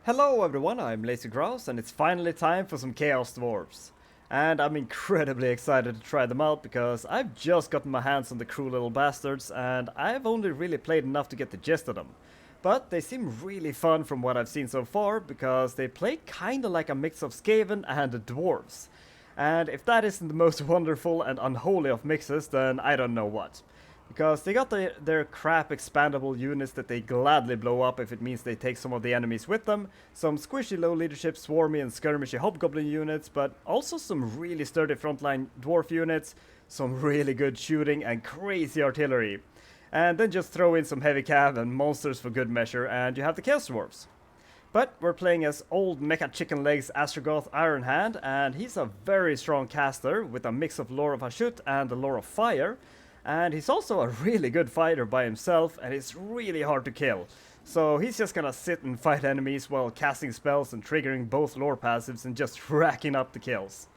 Hello everyone, I'm Lazy Grouse and it's finally time for some Chaos Dwarfs. And I'm incredibly excited to try them out because I've just gotten my hands on the cool little bastards and I've only really played enough to get the gist of them. But they seem really fun from what I've seen so far because they play kinda like a mix of skaven and dwarves. And if that isn't the most wonderful and unholy of mixes, then I don't know what. Because they got their crap expandable units that they gladly blow up if it means they take some of the enemies with them, some squishy low leadership swarmy and skirmishy hobgoblin units, but also some really sturdy frontline dwarf units, some really good shooting and crazy artillery. And then just throw in some heavy cav and monsters for good measure and you have the Chaos Dwarfs. But we're playing as old mecha chicken legs Astragoth Ironhand, and he's a very strong caster with a mix of lore of Hashut and the lore of fire. And he's also a really good fighter by himself, and he's really hard to kill. So he's just gonna sit and fight enemies while casting spells and triggering both lore passives and just racking up the kills.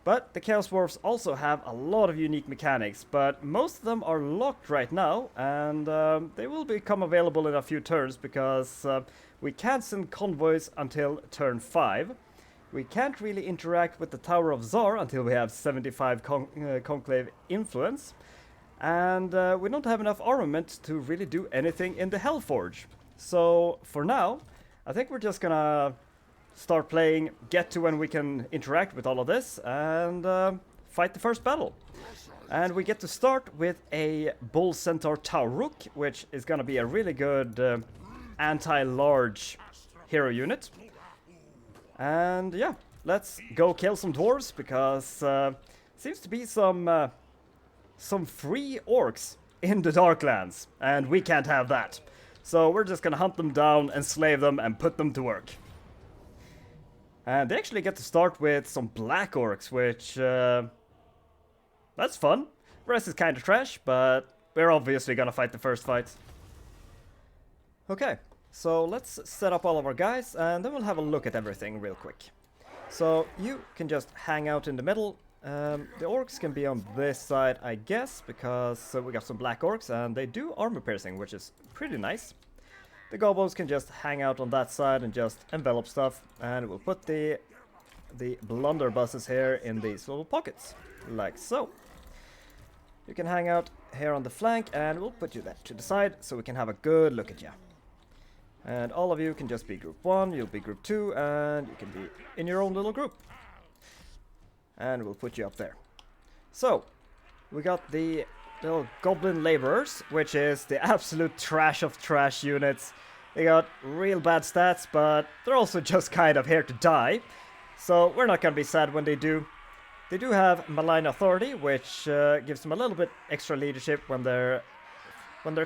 But the Chaos Dwarfs also have a lot of unique mechanics, but most of them are locked right now, and they will become available in a few turns because we can't send convoys until turn 5. We can't really interact with the Tower of Zharrduk until we have 75 conclave influence. And we don't have enough armament to really do anything in the Hellforge. So, for now, I think we're just gonna start playing, get to when we can interact with all of this, and fight the first battle. And we get to start with a Bull Centaur Tauruk, which is gonna be a really good anti-large hero unit. And yeah, let's go kill some dwarves, because seems to be some free orcs in the Darklands, and we can't have that. So we're just gonna hunt them down, enslave them, and put them to work. And they actually get to start with some black orcs, which, that's fun. The rest is kind of trash, but we're obviously gonna fight the first fight. Okay, so let's set up all of our guys, and then we'll have a look at everything real quick. So you can just hang out in the middle. The orcs can be on this side, I guess, because we got some black orcs and they do armor piercing, which is pretty nice. The goblins can just hang out on that side and just envelop stuff, and we'll put the blunderbusses here in these little pockets, like so. You can hang out here on the flank, and we'll put you there to the side so we can have a good look at you. And all of you can just be group 1, you'll be group 2, and you can be in your own little group. And we'll put you up there. So, we got the little goblin laborers, which is the absolute trash of trash units. They got real bad stats, but they're also just kind of here to die. So we're not gonna be sad when they do. They do have malign authority, which gives them a little bit extra leadership when they're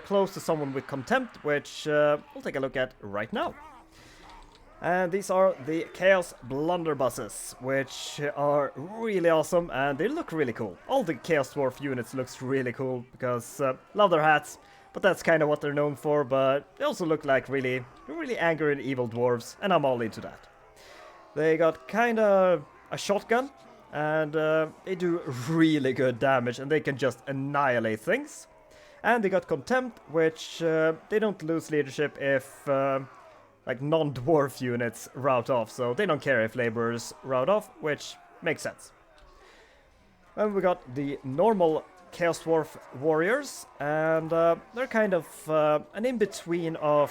close to someone with contempt, which we'll take a look at right now. And these are the Chaos Blunderbusses, which are really awesome and they look really cool. All the Chaos Dwarf units looks really cool because love their hats, but that's kind of what they're known for. But they also look like really angry and evil dwarves, and I'm all into that. They got kind of a shotgun, and they do really good damage, and they can just annihilate things. And they got contempt, which they don't lose leadership if like non-dwarf units rout off, so they don't care if laborers rout off, which makes sense. And we got the normal Chaos Dwarf warriors, and they're kind of an in-between of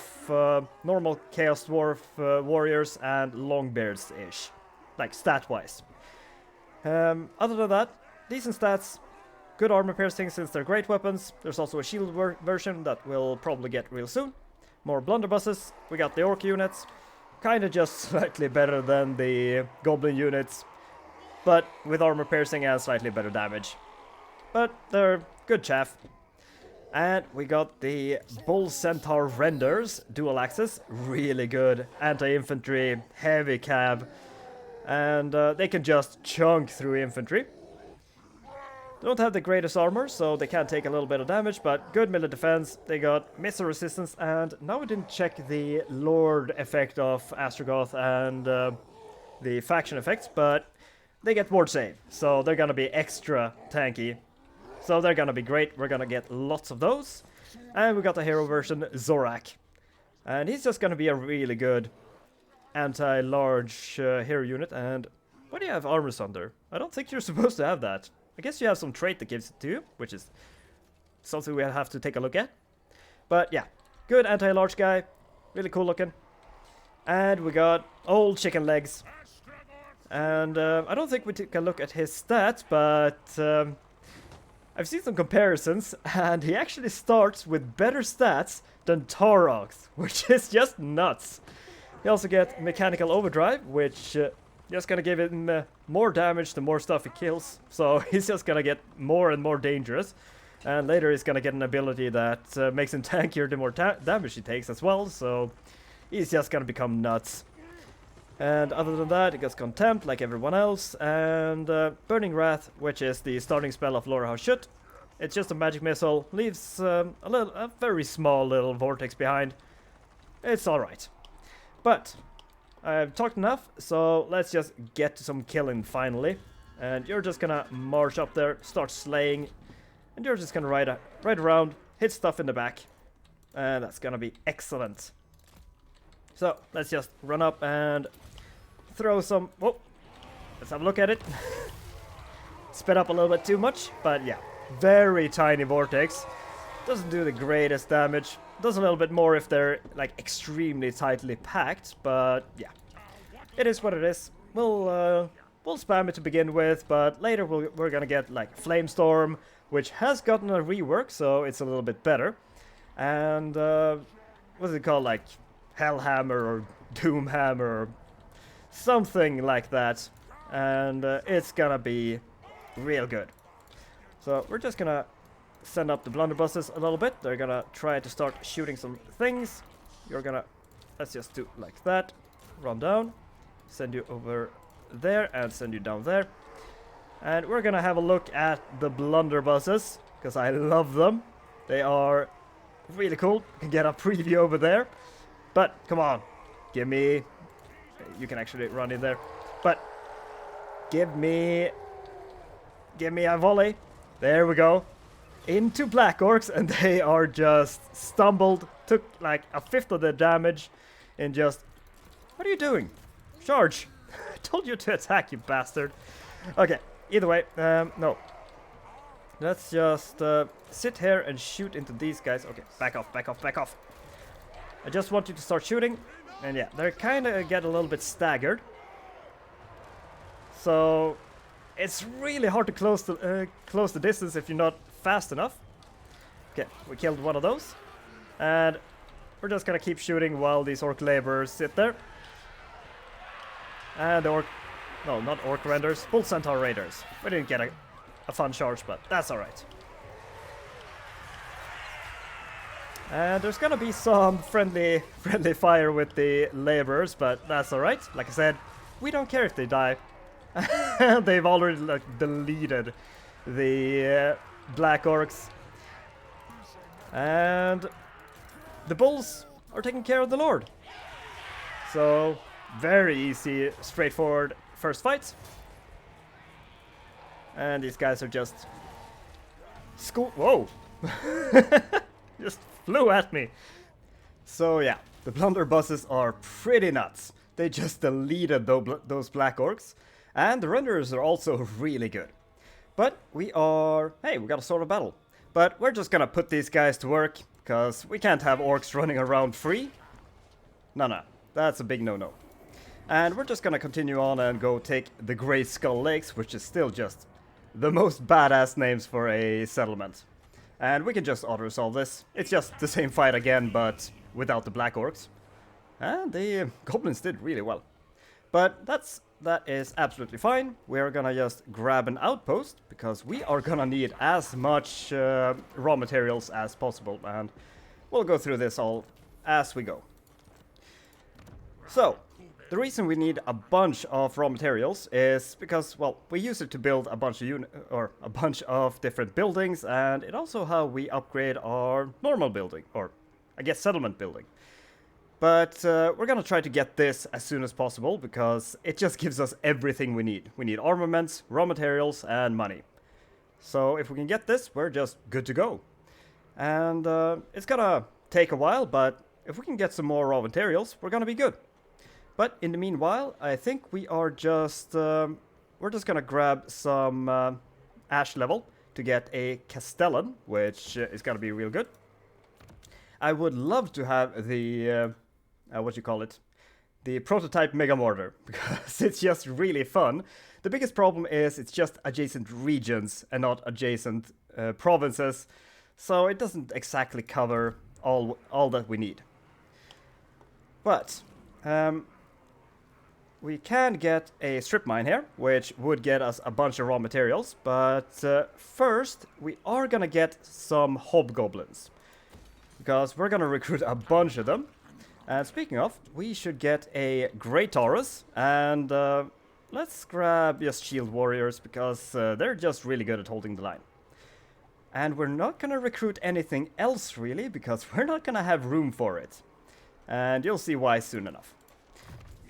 normal Chaos Dwarf warriors and Longbeards-ish, like stat-wise. Other than that, decent stats, good armor piercing since they're great weapons. There's also a shield version that we'll probably get real soon. More blunderbusses, we got the orc units, kinda just slightly better than the goblin units, but with armor piercing and slightly better damage. But they're good chaff. And we got the Bull Centaur Renders, dual axis, really good, anti-infantry, heavy cab, and they can just chunk through infantry. They don't have the greatest armor, so they can take a little bit of damage, but good melee defense. They got missile resistance, and now we didn't check the Lord effect of Astragoth and the faction effects, but they get ward save, so they're gonna be extra tanky. So they're gonna be great. We're gonna get lots of those. And we got the hero version, Zorak. And he's just gonna be a really good anti-large hero unit. And why do you have armors under? I don't think you're supposed to have that. I guess you have some trait that gives it to you, which is something we'll have to take a look at. But yeah, good anti-large guy, really cool looking. And we got old chicken legs. And I don't think we took a look at his stats, but I've seen some comparisons, and he actually starts with better stats than Taurox, which is just nuts. He also gets mechanical overdrive, which just gonna give him more damage the more stuff he kills. So he's just gonna get more and more dangerous. And later he's gonna get an ability that makes him tankier the more damage he takes as well. So he's just gonna become nuts. And other than that, he gets Contempt like everyone else, and Burning Wrath, which is the starting spell of Laura Shut. It's just a magic missile, leaves a very small little vortex behind. It's alright. But I've talked enough, so let's just get to some killing finally. And you're just gonna march up there, start slaying, and you're just gonna ride around, hit stuff in the back, and that's gonna be excellent. So let's just run up and throw some. Whoa, let's have a look at it. Sped up a little bit too much, but yeah, very tiny vortex. Doesn't do the greatest damage. Does a little bit more if they're like extremely tightly packed, but yeah, it is what it is. We'll spam it to begin with, but later we're gonna get like Flamestorm, which has gotten a rework, so it's a little bit better. And what's it called, like Hellhammer or Doomhammer or something like that, and it's gonna be real good. So we're just gonna send up the Blunderbusses a little bit. They're gonna try to start shooting some things. Let's just do like that. Run down, send you over there, and send you down there. And we're gonna have a look at the Blunderbusses, because I love them. They are really cool. You can get a preview over there. But come on, give me. You can actually run in there, but give me a volley. There we go, into Black Orcs, and they are just stumbled. Took like a fifth of the damage, and just. What are you doing? Charge! I told you to attack, you bastard. Okay. Either way, no. Let's just sit here and shoot into these guys. Okay, back off, back off, back off. I just want you to start shooting, and yeah, they kind of get a little bit staggered. So it's really hard to close the distance if you're not fast enough. Okay, we killed one of those, and we're just gonna keep shooting while these orc laborers sit there. And the orc, no, not orc renders, bull centaur raiders. We didn't get a fun charge, but that's alright. And there's gonna be some friendly fire with the laborers, but that's alright. Like I said, we don't care if they die. They've already like deleted the Black Orcs. And the bulls are taking care of the Lord. So, very easy, straightforward first fight. And these guys are just... Whoa! Just flew at me. So yeah, the Blunderbusses are pretty nuts. They just deleted those Black Orcs. And the renderers are also really good. But we got a Sword of Battle. But we're just gonna put these guys to work, because we can't have orcs running around free. No, that's a big no-no. And we're just gonna continue on and go take the Grey Skull Lakes, which is still just the most badass names for a settlement. And we can just auto-resolve this. It's just the same fight again, but without the Black Orcs. And the goblins did really well. But that is absolutely fine. We're gonna just grab an outpost, because we are gonna need as much raw materials as possible. And we'll go through this all as we go. So, the reason we need a bunch of raw materials is because, well, we use it to build a bunch of different buildings, and it also how we upgrade our normal building, or I guess settlement building. But we're gonna try to get this as soon as possible, because it just gives us everything we need. We need armaments, raw materials, and money. So if we can get this, we're just good to go. And it's gonna take a while, but if we can get some more raw materials, we're gonna be good. But in the meanwhile, I think we are just we're just gonna grab some ash level to get a Castellan, which is gonna be real good. I would love to have the what you call it, the prototype Mega Mortar, because it's just really fun. The biggest problem is it's just adjacent regions and not adjacent provinces, so it doesn't exactly cover all that we need. But we can get a strip mine here, which would get us a bunch of raw materials, but first we are gonna get some hobgoblins, because we're gonna recruit a bunch of them. And speaking of, we should get a Grey Taurus, and let's grab just shield warriors, because they're just really good at holding the line. And we're not gonna recruit anything else really, because we're not gonna have room for it. And you'll see why soon enough.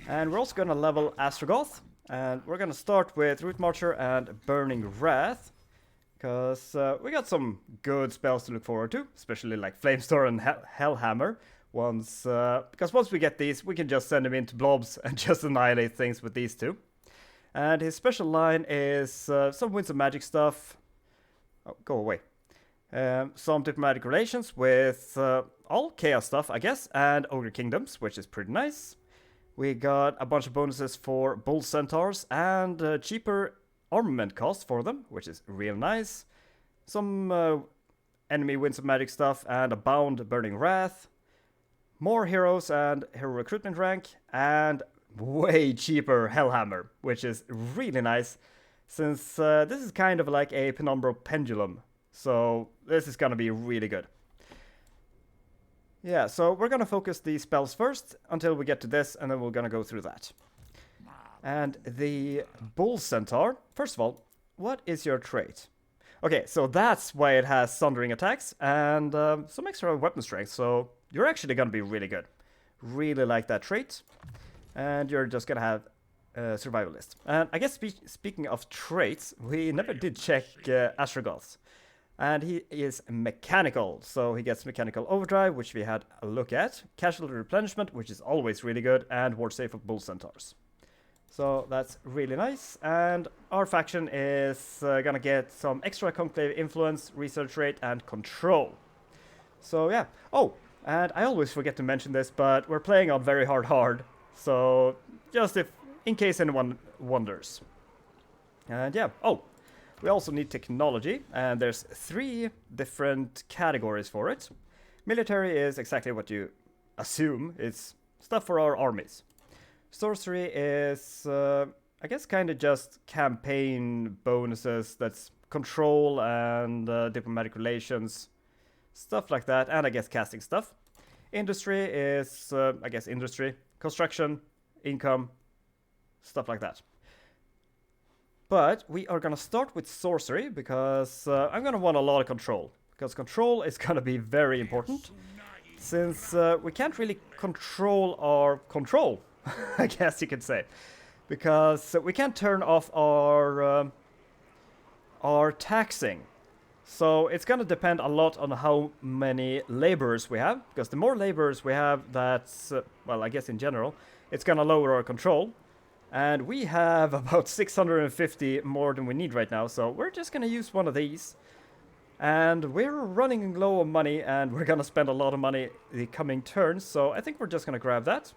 And we're also gonna level Astragoth, and we're gonna start with Root Marcher and Burning Wrath, because we got some good spells to look forward to, especially like Flamestorm and Hellhammer. Because once we get these, we can just send him into blobs and just annihilate things with these two. And his special line is some Winds of Magic stuff. Oh, go away. Some diplomatic relations with all Chaos stuff, I guess, and Ogre Kingdoms, which is pretty nice. We got a bunch of bonuses for Bull Centaurs and cheaper armament cost for them, which is real nice. Some enemy Winds of Magic stuff and a bound Burning Wrath. More heroes and hero recruitment rank, and way cheaper Hellhammer, which is really nice, since this is kind of like a Penumbral Pendulum, so this is gonna be really good. Yeah, so we're gonna focus these spells first, until we get to this, and then we're gonna go through that. And the Bull Centaur, first of all, what is your trait? Okay, so that's why it has Sundering attacks, and some extra weapon strength, so you're actually going to be really good. Really like that trait. And you're just going to have a survivalist. And I guess speaking of traits, we never did check Astragoth. And he is mechanical. So he gets mechanical overdrive, which we had a look at. Casualty replenishment, which is always really good. And ward safe of Bull Centaurs. So that's really nice. And our faction is going to get some extra conclave influence, research rate, and control. So yeah. Oh! And I always forget to mention this, but we're playing on very hard, so just in case anyone wonders. And yeah, oh, we also need technology, and there's 3 different categories for it. Military is exactly what you assume, it's stuff for our armies. Sorcery is, I guess, kind of just campaign bonuses, that's control and diplomatic relations. Stuff like that, and I guess casting stuff. Industry is, I guess, industry. Construction, income, stuff like that. But we are gonna start with sorcery, because I'm gonna want a lot of control. Because control is gonna be very important. Since we can't really control our control, I guess you could say. Because we can't turn off our taxing. So it's going to depend a lot on how many laborers we have, because the more laborers we have, that's, well, I guess in general, it's going to lower our control. And we have about 650 more than we need right now, so we're just going to use one of these. And we're running low on money, and we're going to spend a lot of money the coming turns, so I think we're just going to grab that.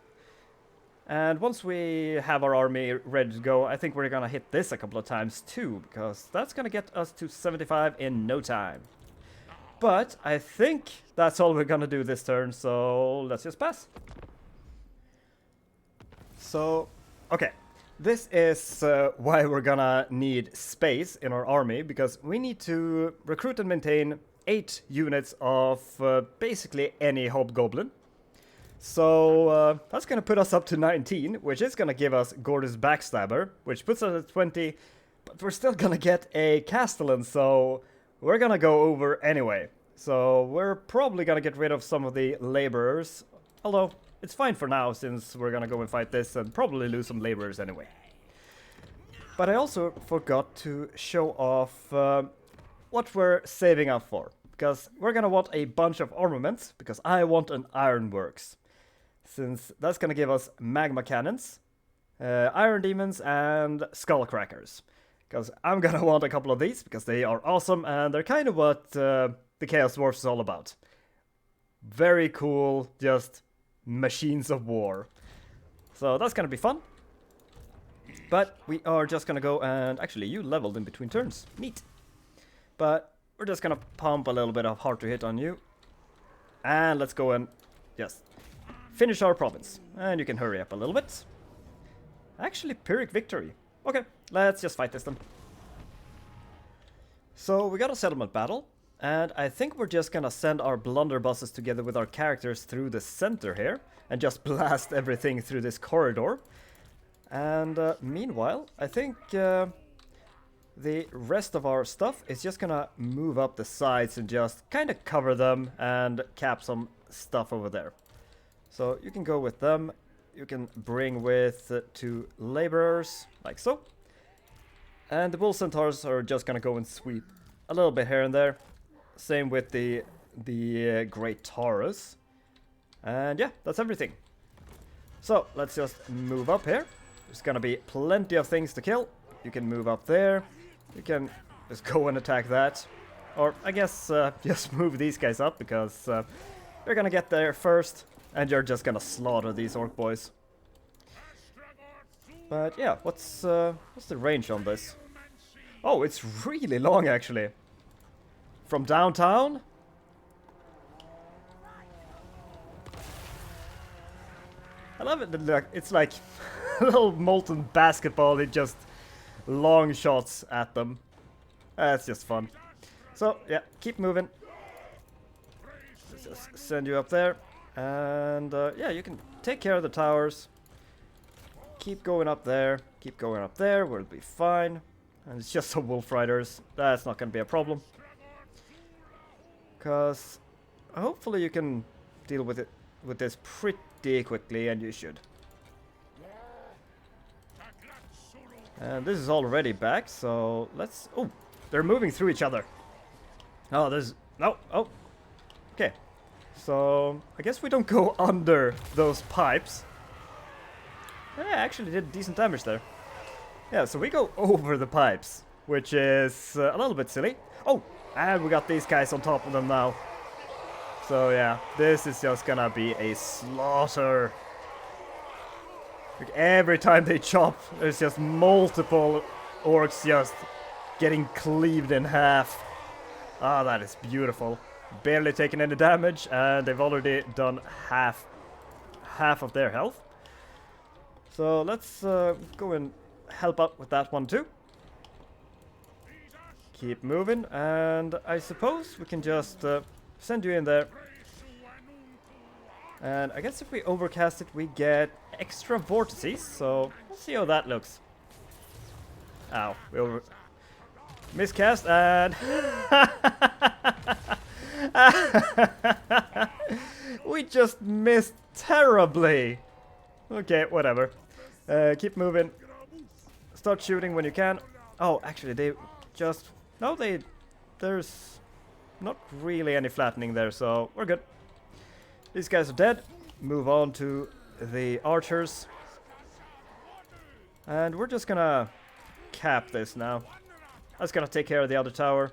And once we have our army ready to go, I think we're gonna hit this a couple of times too, because that's gonna get us to 75 in no time. But I think that's all we're gonna do this turn, so let's just pass. So, okay. This is why we're gonna need space in our army, because we need to recruit and maintain 8 units of basically any hobgoblin. So that's going to put us up to 19, which is going to give us Gortys Backstabber, which puts us at 20, but we're still going to get a Castellan, so we're going to go over anyway. So we're probably going to get rid of some of the laborers, although it's fine for now, since we're going to go and fight this and probably lose some laborers anyway. But I also forgot to show off what we're saving up for, because we're going to want a bunch of armaments, because I want an ironworks. since that's gonna give us magma cannons, iron demons, and skull crackers. Because I'm gonna want a couple of these because they are awesome and they're kind of what the Chaos Dwarfs is all about. Very cool, just machines of war. So that's gonna be fun. But we are just gonna go and... Actually, you leveled in between turns. Neat. But we're just gonna pump a little bit of hard to hit on you. And let's go and just finish our province. And you can hurry up a little bit. Actually, Pyrrhic victory. Okay, let's just fight this then. So we got a settlement battle. And I think we're just gonna send our blunderbusses together with our characters through the center here. And just blast everything through this corridor. And meanwhile, I think the rest of our stuff is just gonna move up the sides and just kind of cover them and cap some stuff over there. So you can go with them. You can bring with 2 laborers, like so. And the bull centaurs are just gonna go and sweep a little bit here and there. Same with the great Taurus. And yeah, that's everything. So let's just move up here. There's gonna be plenty of things to kill. You can move up there. You can just go and attack that. Or I guess just move these guys up because you're gonna get there first. And you're just gonna slaughter these orc boys. But yeah, what's the range on this? Oh, it's really long actually. From downtown? I love it. It's like a little molten basketball. It just long shots at them. That's just fun. So yeah, keep moving. Let's just send you up there. And yeah, you can take care of the towers. Keep going up there. Keep going up there. We'll be fine. And it's just some wolf riders. That's not going to be a problem. Because hopefully you can deal with it with this pretty quickly, and you should. And this is already back, so let's... Oh, they're moving through each other. Oh, there's... No, oh. Okay. So, I guess we don't go under those pipes. Yeah, actually did decent damage there. Yeah, so we go over the pipes, which is a little bit silly. Oh, and we got these guys on top of them now. So yeah, this is just gonna be a slaughter. Like every time they chop, there's just multiple orcs just getting cleaved in half. Ah, that is beautiful. Barely taken any damage, and they've already done half of their health. So let's go and help out with that one too. Keep moving, and I suppose we can just send you in there. And I guess if we overcast it, we get extra vortices, so we'll see how that looks. Ow, we miscast, and we just missed terribly. Okay, whatever. Keep moving. Start shooting when you can. Oh, actually, they just... No, there's not really any flattening there, so we're good. These guys are dead. Move on to the archers. And we're just gonna cap this now. That's gonna take care of the other tower.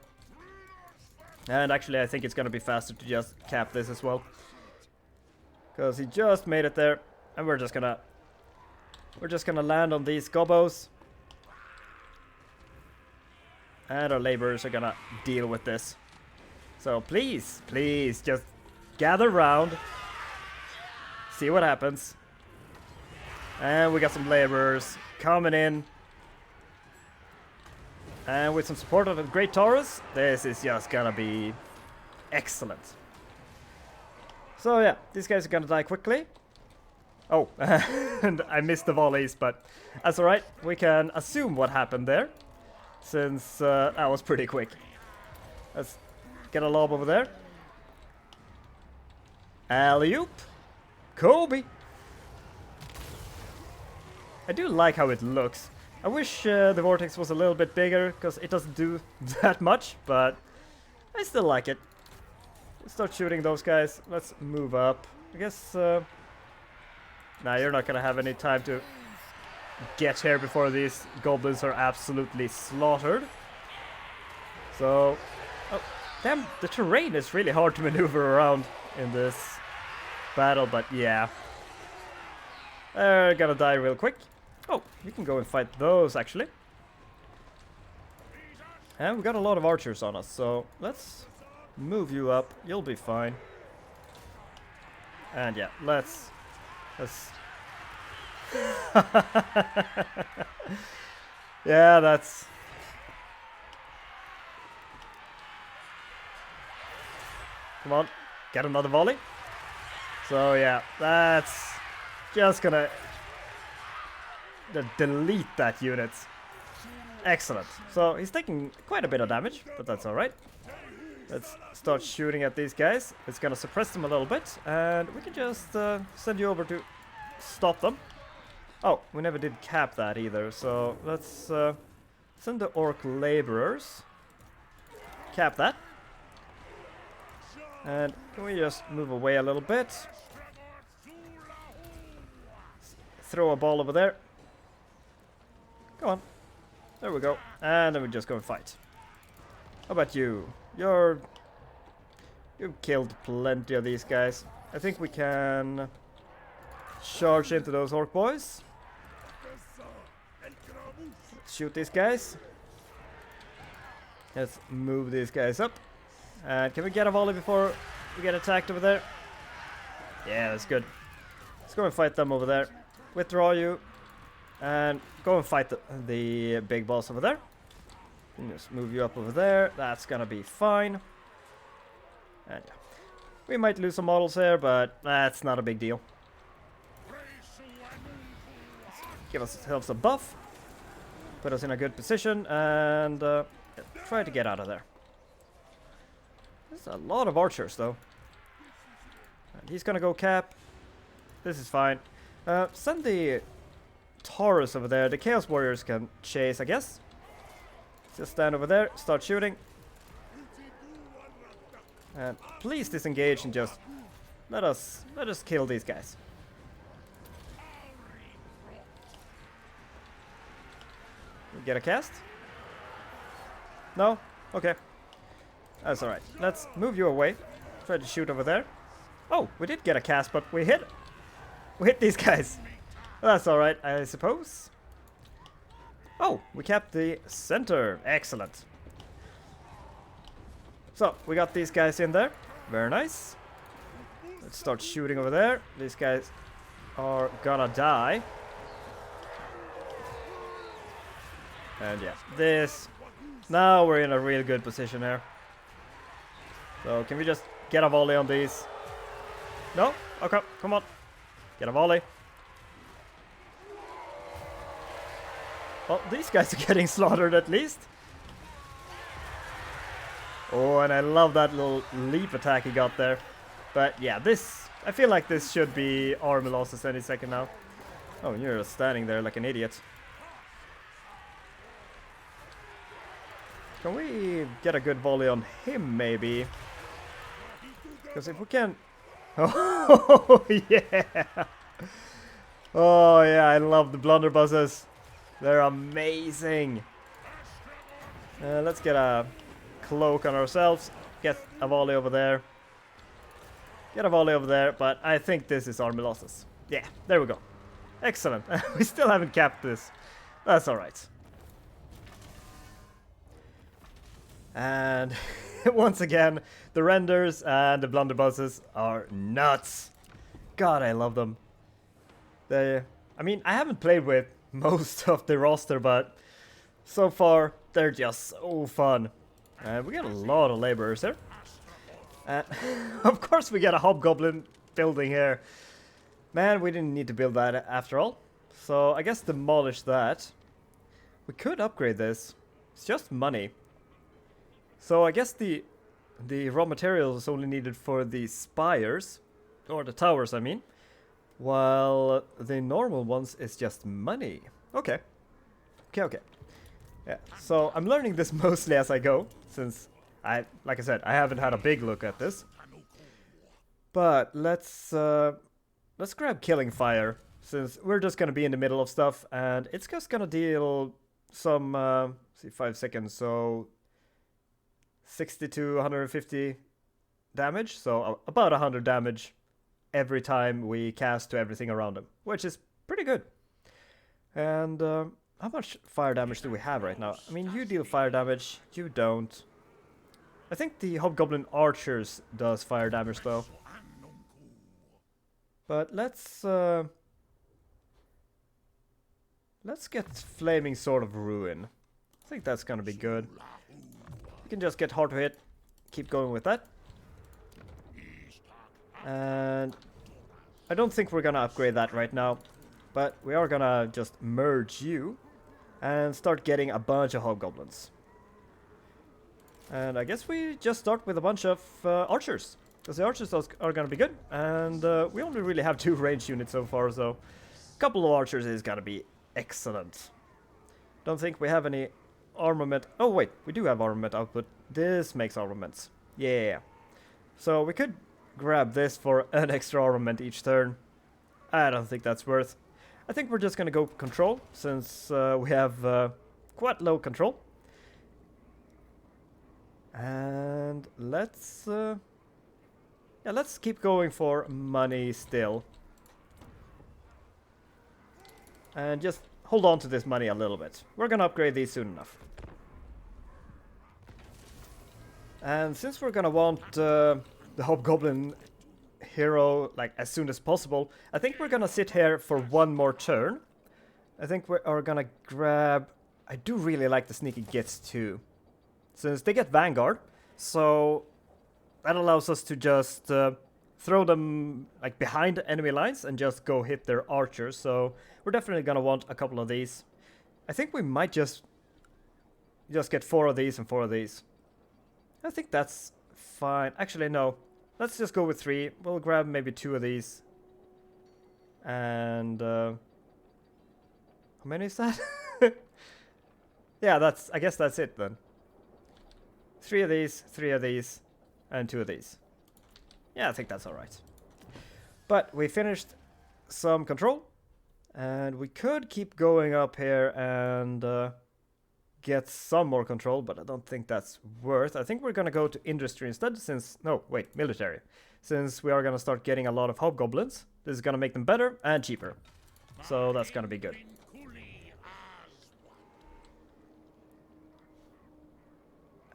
And actually, I think it's gonna be faster to just cap this as well. Because he just made it there. And we're just gonna land on these gobos. And our laborers are gonna deal with this. So please, please, just gather round. See what happens. And we got some laborers coming in. And with some support of a great Taurus, this is just gonna be excellent. So yeah, these guys are gonna die quickly. Oh, and I missed the volleys, but that's alright. We can assume what happened there, since that was pretty quick. Let's get a lob over there. Alley-oop. Kobe. I do like how it looks. I wish the vortex was a little bit bigger, because it doesn't do that much, but I still like it. Let's start shooting those guys. Let's move up. I guess Now you're not gonna have any time to get here before these goblins are absolutely slaughtered. So, oh, damn, the terrain is really hard to maneuver around in this battle, but yeah. They're gonna die real quick. Oh, you can go and fight those actually. And we got a lot of archers on us, so let's move you up. You'll be fine. And yeah, let's yeah, that's... Come on, get another volley. So yeah, that's just gonna delete that unit. Excellent. So he's taking quite a bit of damage, but that's alright. Let's start shooting at these guys. It's gonna suppress them a little bit, and we can just send you over to stop them. Oh, we never did cap that either, so let's send the orc laborers. Cap that. And can we just move away a little bit? Throw a ball over there. Come on. There we go. And then we just go and fight. How about you? You've killed plenty of these guys. I think we can charge into those orc boys. Let's shoot these guys. Let's move these guys up. And can we get a volley before we get attacked over there? Yeah, that's good. Let's go and fight them over there. Withdraw you. And go and fight the big boss over there. Just move you up over there. That's gonna be fine. And yeah. We might lose some models here, but that's not a big deal. Give ourselves a buff. Put us in a good position and try to get out of there. There's a lot of archers though. And he's gonna go cap. This is fine. Send the Taurus over there. The Chaos Warriors can chase, I guess. Just stand over there, start shooting. And please disengage and just let us kill these guys. We get a cast? No? Okay. That's alright. Let's move you away. Try to shoot over there. Oh, we did get a cast, but we hit these guys. That's alright, I suppose. Oh, we kept the center. Excellent. So, we got these guys in there. Very nice. Let's start shooting over there. These guys are gonna die. And yeah, this... Now we're in a real good position here. So, can we just get a volley on these? No? Okay, come on. Get a volley. Well, these guys are getting slaughtered at least. Oh, and I love that little leap attack he got there. But yeah, this... I feel like this should be army losses any second now. Oh, you're standing there like an idiot. Can we get a good volley on him, maybe? Because if we can... Oh, yeah! Oh, yeah, I love the Blunderbusses. They're amazing. Let's get a cloak on ourselves. Get a volley over there. Get a volley over there, but I think this is army losses. Yeah, there we go. Excellent. We still haven't capped this. That's alright. And once again, the renders and the blunderbusses are nuts. God, I love them. I mean, I haven't played with most of the roster, but so far they're just so fun. And we got a lot of laborers here. Of course we got a hobgoblin building here. Man, we didn't need to build that after all. So I guess demolish that. We could upgrade this. It's just money. So I guess the raw materials is only needed for the spires. Or the towers, I mean. While the normal ones is just money. Okay. Okay. Yeah, so I'm learning this mostly as I go. Since, like I said, I haven't had a big look at this. But let's grab Killing Fire. since we're just gonna be in the middle of stuff, and it's just gonna deal some, see, 5 seconds, so 60 to 150 damage, so about 100 damage every time we cast to everything around him, which is pretty good. And how much fire damage do we have right now? I mean, you deal fire damage, you don't. I think the hobgoblin archers does fire damage though. But let's get Flaming Sword of Ruin. I think that's gonna be good. You can just get hard to hit, keep going with that. And I don't think we're gonna upgrade that right now, but we are gonna just merge you and start getting a bunch of hobgoblins. And I guess we just start with a bunch of archers, because the archers are gonna be good, and we only really have 2 range units so far, so a couple of archers is gonna be excellent. Don't think we have any armament. Oh wait, we do have armament output. This makes armaments. Yeah. So we could grab this for an extra armament each turn. I don't think that's worth. I think we're just gonna go control, since we have quite low control. And let's keep going for money still. And just hold on to this money a little bit. We're gonna upgrade these soon enough. And since we're gonna want the hobgoblin hero like as soon as possible, I think we're gonna sit here for 1 more turn. I think we are gonna grab... I do really like the sneaky gets too, since they get Vanguard, so that allows us to just throw them like behind enemy lines and just go hit their archers. So we're definitely gonna want a couple of these. I think we might just get 4 of these and 4 of these. I think that's fine. Actually, no. Let's just go with 3. We'll grab maybe 2 of these. And how many is that? Yeah, I guess that's it then. 3 of these, 3 of these, and 2 of these. Yeah, I think that's alright. But we finished some control, and we could keep going up here and get some more control, but I don't think that's worth. I think we're gonna go to industry instead, since... No, wait, military. Since we are gonna start getting a lot of hobgoblins. This is gonna make them better and cheaper. So that's gonna be good.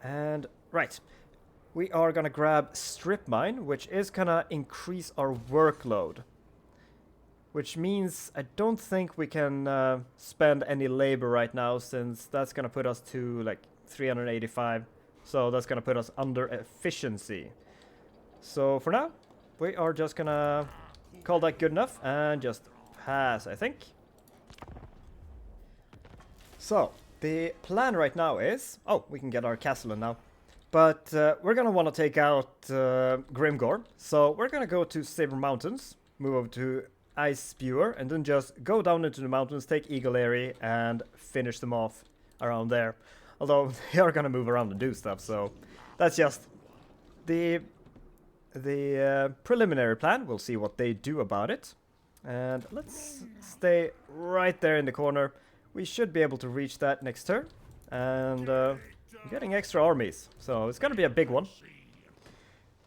And, right. We are gonna grab strip mine, which is gonna increase our workload. Which means I don't think we can spend any labor right now, since that's gonna put us to like 385. So that's gonna put us under efficiency. So for now, we are just gonna call that good enough and just pass, I think. So the plan right now is... Oh, we can get our castle in now. But we're gonna want to take out Grimgore. So we're gonna go to Saber Mountains, move over to Ice Spewer, and then just go down into the mountains, take Eagle Airy, and finish them off around there. Although they are gonna move around and do stuff, so that's just the preliminary plan. We'll see what they do about it. And let's stay right there in the corner. We should be able to reach that next turn. And getting extra armies, so it's gonna be a big one.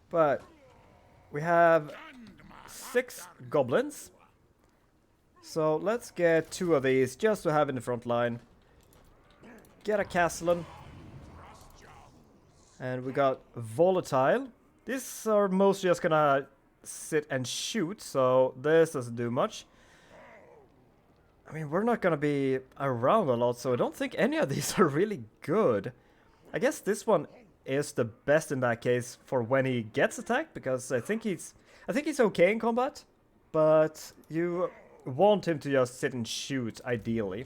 But we have 6 goblins. So let's get 2 of these just to have in the front line. Get a Castellan. And we got Volatile. These are mostly just gonna sit and shoot, so this doesn't do much. I mean, we're not gonna be around a lot, so I don't think any of these are really good. I guess this one is the best in that case for when he gets attacked, because I think he's okay in combat, but you want him to just sit and shoot, ideally.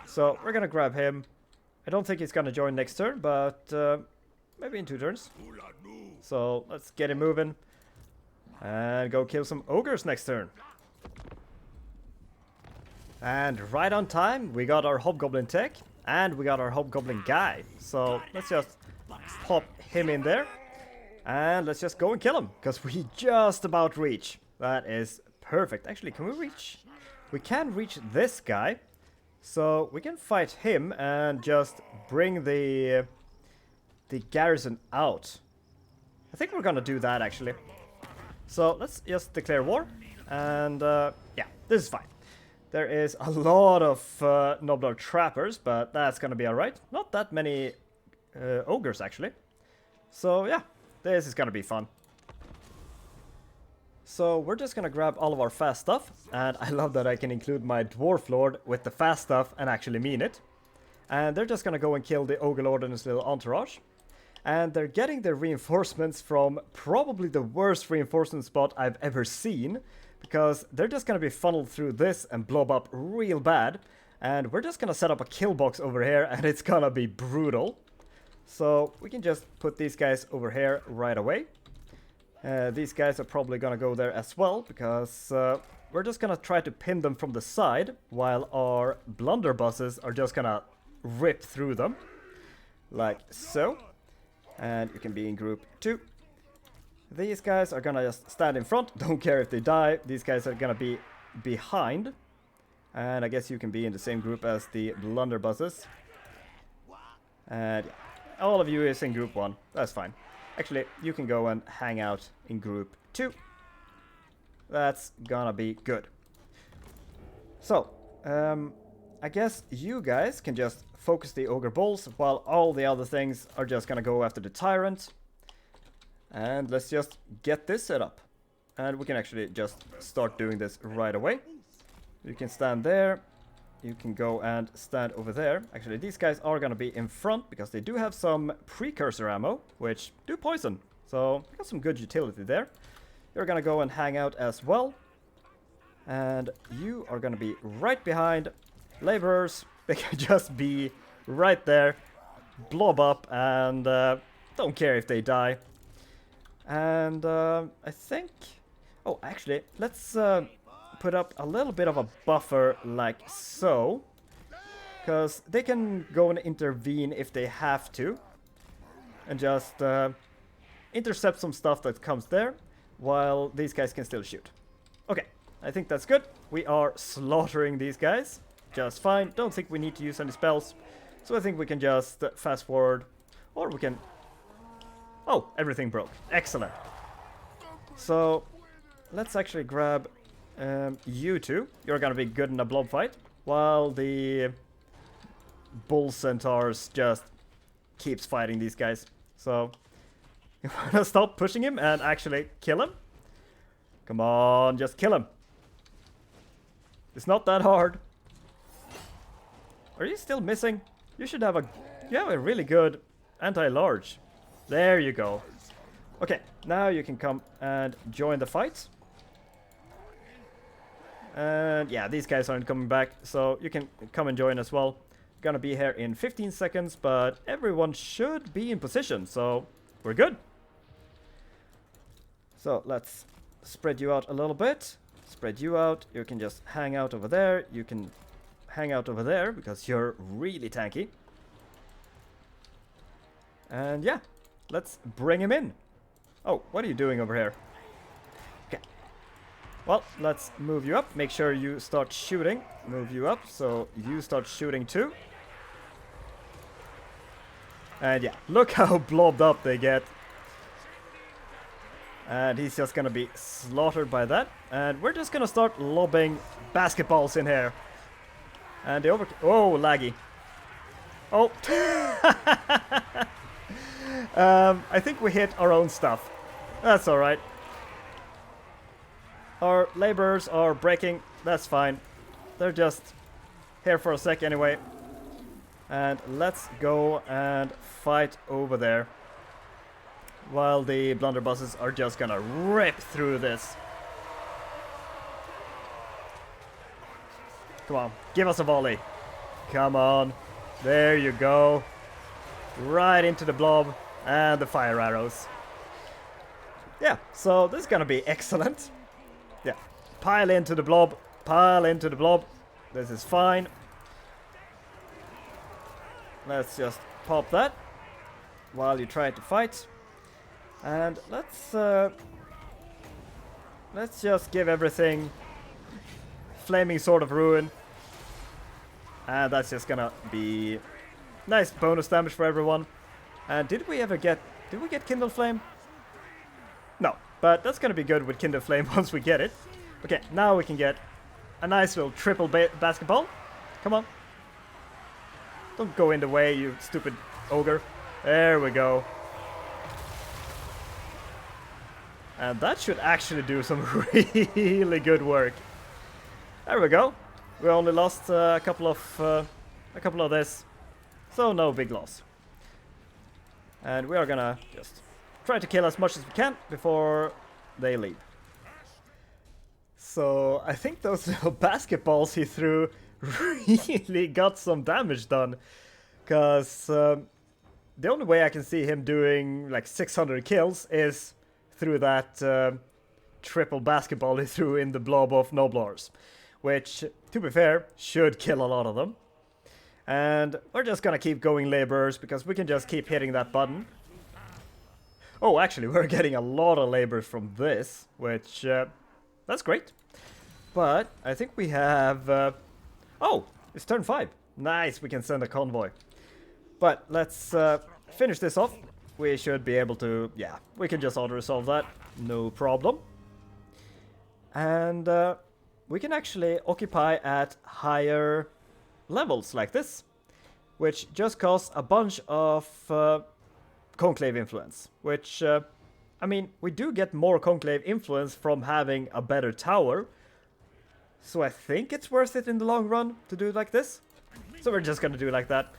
So we're gonna grab him. I don't think he's gonna join next turn, but maybe in 2 turns. So let's get him moving and go kill some ogres next turn. And right on time, we got our hobgoblin tech and we got our hobgoblin guy. So let's just pop him in there and let's just go and kill him, because we just about reach. That is perfect. Actually, can we reach? we can reach this guy. So we can fight him and just bring the garrison out. I think we're gonna do that actually. So let's just declare war. And yeah, this is fine. There is a lot of Noblar trappers, but that's gonna be alright. Not that many ogres actually. So yeah, this is gonna be fun. So we're just gonna grab all of our fast stuff, and I love that I can include my Dwarf Lord with the fast stuff and actually mean it. And they're just gonna go and kill the Ogre Lord and his little entourage. And they're getting their reinforcements from probably the worst reinforcement spot I've ever seen, because they're just gonna be funneled through this and blow up real bad. And we're just gonna set up a kill box over here, and it's gonna be brutal. So we can just put these guys over here right away. These guys are probably gonna go there as well, because we're just gonna try to pin them from the side, while our Blunderbusses are just gonna rip through them. Like so. And you can be in group 2. These guys are gonna just stand in front, don't care if they die. These guys are gonna be behind. And I guess you can be in the same group as the Blunderbusses. And yeah, all of you is in group 1, that's fine. Actually, you can go and hang out in group 2. That's gonna be good. So, I guess you guys can just focus the Ogre Bulls, while all the other things are just gonna go after the Tyrant. And let's just get this set up. And we can actually just start doing this right away. You can stand there. You can go and stand over there. Actually, these guys are gonna be in front because they do have some precursor ammo, which do poison. So, got some good utility there. You're gonna go and hang out as well. And you are gonna be right behind laborers. They can just be right there, blob up, and don't care if they die. And I think... Oh, actually, let's... put up a little bit of a buffer like so, because they can go and intervene if they have to, and just intercept some stuff that comes there, while these guys can still shoot. Okay, I think that's good. We are slaughtering these guys just fine. Don't think we need to use any spells, so I think we can just fast forward, or we can... Oh, everything broke. Excellent. So let's actually grab you two. You're gonna be good in a blob fight, while the bull centaurs just keeps fighting these guys. So you wanna stop pushing him and actually kill him? Come on, just kill him. It's not that hard. Are you still missing? You should have a really good anti-large. There you go. Okay, now you can come and join the fight. And yeah, these guys aren't coming back, so you can come and join as well. Gonna be here in 15 seconds, but everyone should be in position, so we're good. So let's spread you out a little bit. Spread you out. You can just hang out over there. You can hang out over there because you're really tanky. And yeah, let's bring him in. Oh, what are you doing over here? Well, let's move you up. Make sure you start shooting. Move you up so you start shooting too. And yeah, look how blobbed up they get. And he's just gonna be slaughtered by that. And we're just gonna start lobbing basketballs in here. And the oh, laggy. Oh. I think we hit our own stuff. That's alright. Our laborers are breaking, that's fine. They're just here for a sec anyway. And let's go and fight over there, while the blunderbusses are just gonna rip through this. Come on, give us a volley. Come on, there you go. Right into the blob and the fire arrows. Yeah, so this is gonna be excellent. Yeah, pile into the blob, pile into the blob. This is fine. Let's just pop that while you try to fight. And let's just give everything Flaming Sword of Ruin. And that's just gonna be nice bonus damage for everyone. And did we get Kindle Flame? No, but that's gonna be good with Kindle Flame once we get it. Okay, now we can get a nice little triple basketball. Come on. Don't go in the way, you stupid ogre. There we go. And that should actually do some really good work. There we go. We only lost a couple of this, so no big loss. And we are gonna just try to kill as much as we can before they leave. So I think those little basketballs he threw really got some damage done, because the only way I can see him doing like 600 kills is through that triple basketball he threw in the blob of Noblars, which, to be fair, should kill a lot of them. And we're just gonna keep going laborers, because we can just keep hitting that button. Oh, actually, we're getting a lot of laborers from this, which, that's great. But I think we have... oh, it's turn 5. Nice, we can send a convoy. But let's finish this off. We should be able to... yeah, we can just auto-resolve that. No problem. And we can actually occupy at higher levels like this, which just costs a bunch of conclave influence, which, I mean, we do get more conclave influence from having a better tower, so I think it's worth it in the long run to do it like this. So we're just gonna do it like that.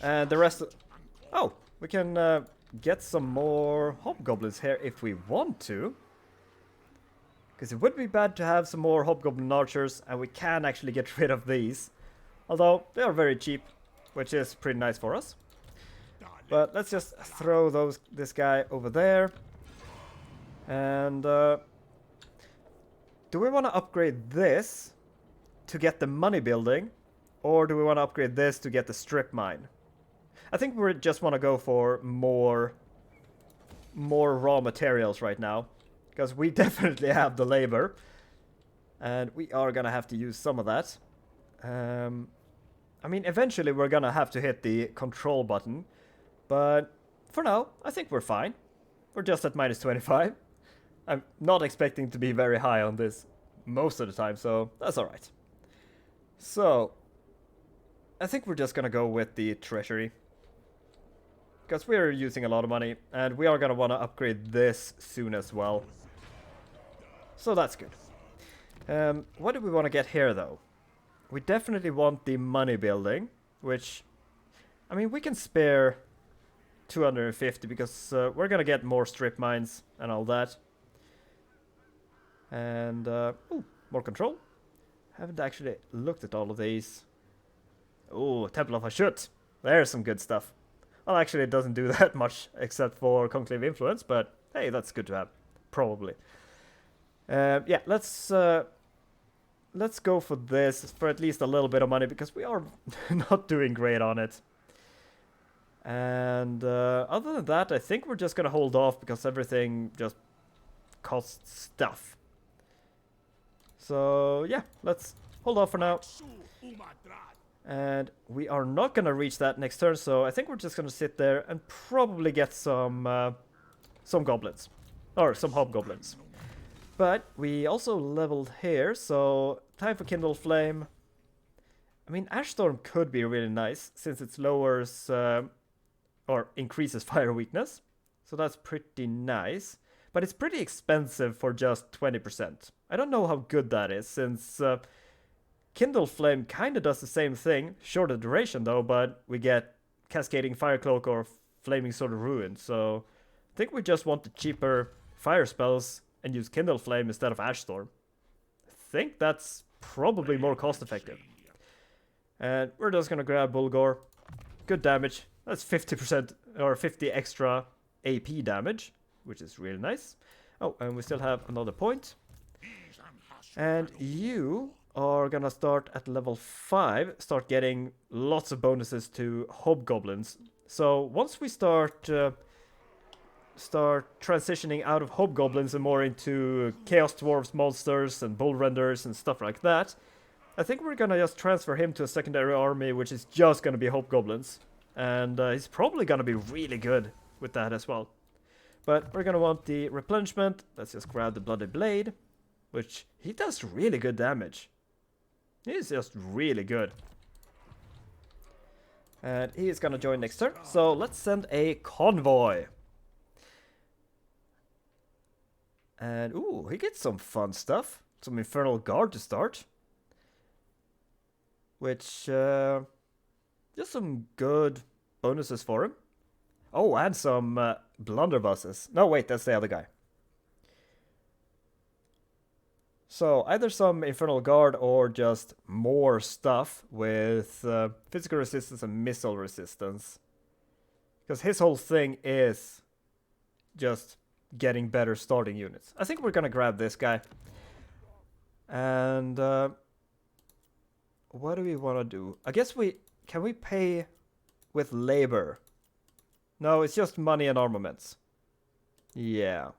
And the rest oh, we can get some more hobgoblins here if we want to. Because it would be bad to have some more hobgoblin archers, and we can actually get rid of these. Although, they are very cheap, which is pretty nice for us. But let's just throw this guy over there. And do we want to upgrade this to get the money building? Or do we want to upgrade this to get the strip mine? I think we just want to go for more raw materials right now. Because we definitely have the labor. And we are gonna have to use some of that. I mean, eventually we're gonna have to hit the control button. But for now, I think we're fine. We're just at minus 25. I'm not expecting to be very high on this most of the time, so that's alright. So, I think we're just gonna go with the treasury. Because we're using a lot of money, and we are gonna wanna upgrade this soon as well. So that's good. What do we want to get here, though? We definitely want the money building, which, I mean, we can spare 250 because we're gonna get more strip mines and all that. And, ooh, more control. Haven't actually looked at all of these. Oh, Temple of Ashut. There's some good stuff. Well, actually, it doesn't do that much except for conclave influence, but hey, that's good to have, probably. Yeah, let's go for this for at least a little bit of money, because we are not doing great on it. And other than that, I think we're just gonna hold off because everything just costs stuff. So yeah, let's hold off for now. And we are not gonna reach that next turn, so I think we're just gonna sit there and probably get some goblins, or some hobgoblins. But we also leveled here, so time for Kindle Flame. I mean, Ash Storm could be really nice, since it lowers or increases fire weakness. So that's pretty nice. But it's pretty expensive for just 20%. I don't know how good that is, since Kindle Flame kind of does the same thing. Shorter duration though, but we get Cascading Fire Cloak or Flaming Sword of Ruin. So I think we just want the cheaper fire spells and use Kindle Flame instead of Ash Storm. I think that's probably more cost effective. And we're just gonna grab Bulgor. Good damage. That's 50% or 50 extra AP damage, which is really nice. Oh, and we still have another point. And you are gonna start at level 5, start getting lots of bonuses to hobgoblins. So once we start start transitioning out of hobgoblins and more into Chaos Dwarfs monsters and bull renders and stuff like that, I think we're gonna just transfer him to a secondary army, which is just gonna be hobgoblins. And he's probably gonna be really good with that as well. But we're gonna want the replenishment. Let's just grab the Bloody Blade, which he does really good damage. He's just really good. And he is gonna join next turn. So let's send a convoy. And ooh, he gets some fun stuff. Some Infernal Guard to start. Which, just some good bonuses for him. Oh, and some Blunderbusses. No, wait, that's the other guy. So, either some Infernal Guard or just more stuff with physical resistance and missile resistance. Because his whole thing is just getting better starting units. I think we're gonna grab this guy. And what do we want to do? I guess can we pay with labor? No, it's just money and armaments. Yeah.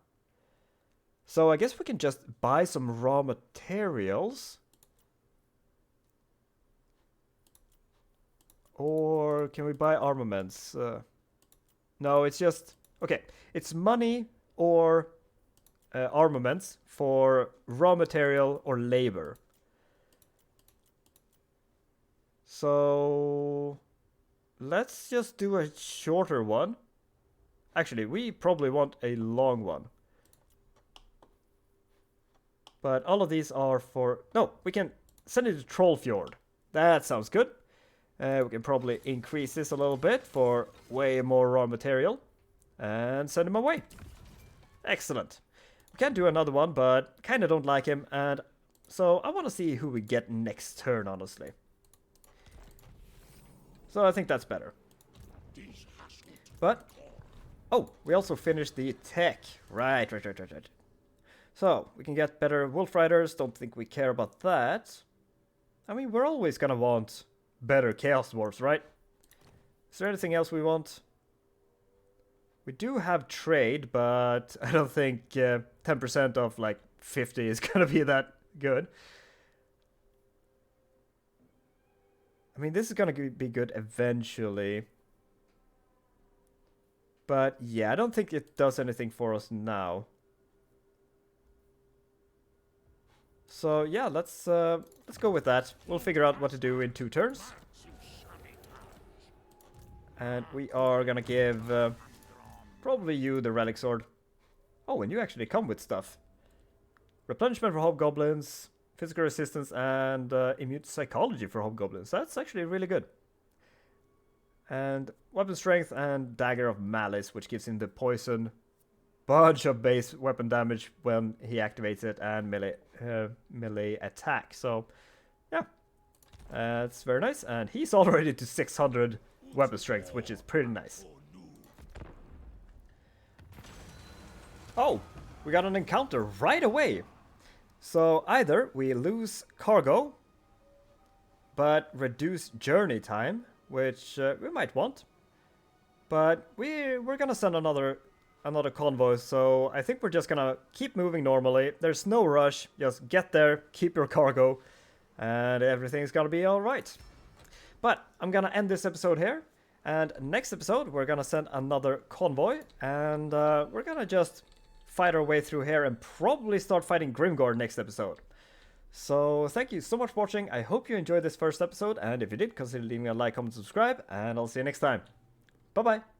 So I guess we can just buy some raw materials. Or can we buy armaments? No, it's just... Okay, it's money or armaments for raw material or labor. So... let's just do a shorter one. Actually, we probably want a long one. But all of these are for... No, we can send it to Trollfjord. That sounds good. We can probably increase this a little bit for way more raw material. And send him away. Excellent. We can do another one, but kind of don't like him. And so I want to see who we get next turn, honestly. So I think that's better. But... oh, we also finished the tech. Right. So, we can get better Wolf Riders. Don't think we care about that. I mean, we're always gonna want better Chaos Dwarfs, right? Is there anything else we want? We do have trade, but I don't think 10% of like 50 is gonna be that good. I mean, this is gonna be good eventually. But yeah, I don't think it does anything for us now. So yeah, let's go with that. We'll figure out what to do in 2 turns. And we are gonna give probably you the Relic Sword. Oh, and you actually come with stuff. Replenishment for hobgoblins, physical resistance, and immune to psychology for hobgoblins. That's actually really good. And weapon strength and dagger of malice, which gives him the poison, bunch of base weapon damage when he activates it, and melee attack. So yeah, it's very nice. And he's already to 600 weapon strength, which is pretty nice. Oh, we got an encounter right away. So either we lose cargo but reduce journey time, which we might want. But we're gonna send another convoy, so I think we're just gonna keep moving normally. There's no rush, just get there, keep your cargo, and everything's gonna be alright. But I'm gonna end this episode here, and next episode we're gonna send another convoy, and we're gonna just fight our way through here and probably start fighting Grimgard next episode. So thank you so much for watching. I hope you enjoyed this first episode, and if you did, consider leaving a like, comment, subscribe, and I'll see you next time. Bye bye!